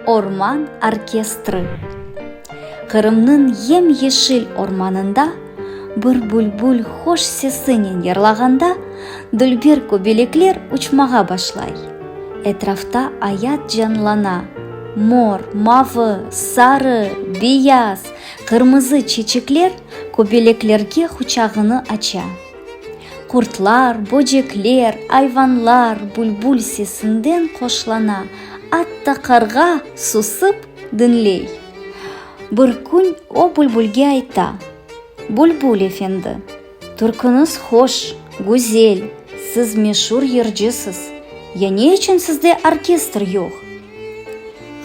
Орман оркестры. Кырымнын ем-ешил орманында бір бүлбүл хош сесинен ерлаганда дүлбер көбелеклер учмага башлай. Этрафта аят жанлана. Мор, мавы, сары, бияз, кырмызы чечеклер көбелеклерге хучагыны ача. Куртлар, божеклер, айванлар бүлбүл сесинден кошлана, атта карга сусып дынлей. Бір күн о бүлбүлге айта: «Бүлбүл эфенди, түркүнүз хош, гүзел, сиз мешур йырчысыз. Яне үчүн сизде оркестр жок?»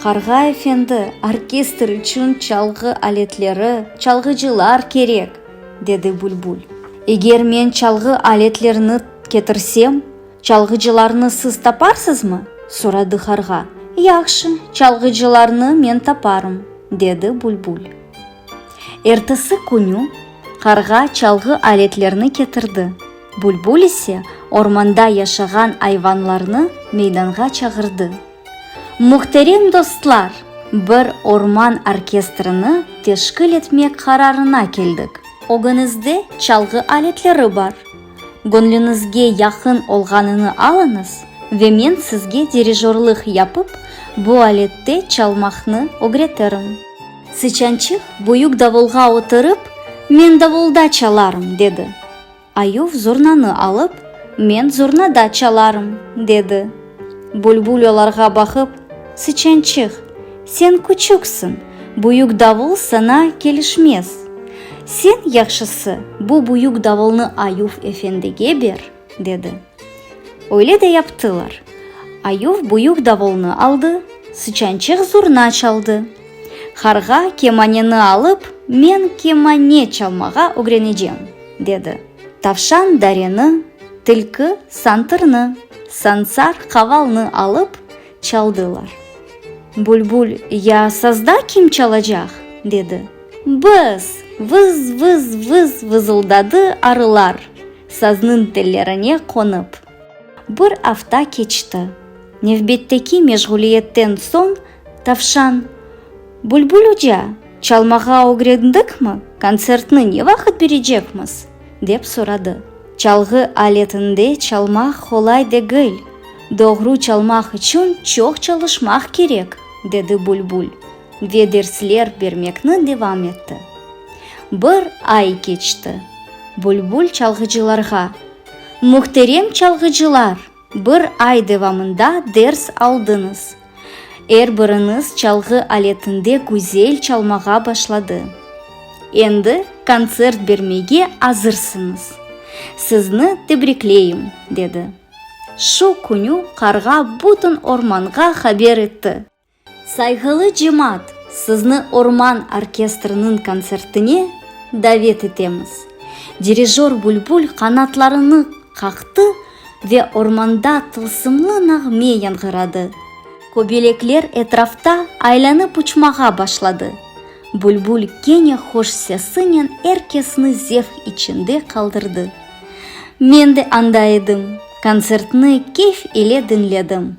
«Карга эфенди, оркестр үчүн чалгы алетлери, чалгычылар керек», деди бүлбүл. «Эгер мен чалгы алетлерини кетирсем, чалгычыларны сиз тапарсызмы?» сурады карга. «Яхшы, чалгычыларны мен тапарым», деди бүлбүл. Эртеси күнү карга чалгы алетлерини кетирди. Бүлбүл исе орманда яшаган айванларны мейданга чагырды. «Мухтерем достлар, бір орман оркестрыны тешкил этмек карарына келдик. Огыңызде чалгы алетлери бар. Гөнлүңүзгө якын олганыны алыңыз ве мен сизге дирижерлык япып, бу алетте чалмакны огретерим. Сычанчык буюк давулга отуруп, мен давулда чаларым, деди. Аюв зурнаны алып, мен зурнада чаларым, деди. Бүлбүл аларга бакып: «Сычанчык, сен күчүксүн, буюк давул сана келишмес. Сен яхшысы бу буюк давулны Аюв эфендиге бер», деди. Ойле да яптылар. Аюв буюк давулны алды, Сычанчык зурна чалды. Карга кеманени алып, мен кемане чалмага огренежем, деди. Тавшан дарени, тилки сантырны, сансар кавалны алып чалдылар. Бүлбүл: «Я сазда ким чалачак?» деди. «Біз!» Выз-выз-выз вызылдады арылар, сазнын теллерине конуп. Бір афта кечти. Невбеттеки мешгулияттен соң Тавшан: «Бүлбүл ужа, чалмага огрендикми? Концертны не вакыт бережекмиз?» деп сурады. «Чалгы алетинде чалмак колай дегил. Doğru чалмак үчүн чоң чалышмак керек», деди Бүлбүл. Ве дерслер бермекни девам этти. Бір ай кечти. Бүлбүл чалгычыларга: «Мухтерем чалгычылар, бір ай девамында дерс алдыңыз. Эр бирiniz чалгы алетинде гүзел чалмага башлады. Энди концерт бермеге азырсыңыз. Сизни тебриклейм», деди. Шу күнү карга бутун орманга хабер этти. «Сайгылы жымат, сизни орман оркестрынын концертине давет этебиз». Дирижер Бүлбүл канатларыны какты ве орманда тылсымлы нагме яңгырады. Көбелеклер этрафта айланып учмага башлады. Бүлбүл кене хош сесинен эркесни зев ичинде калдырды. «Мен де анда эдим. Концертны кейф иле динледим»,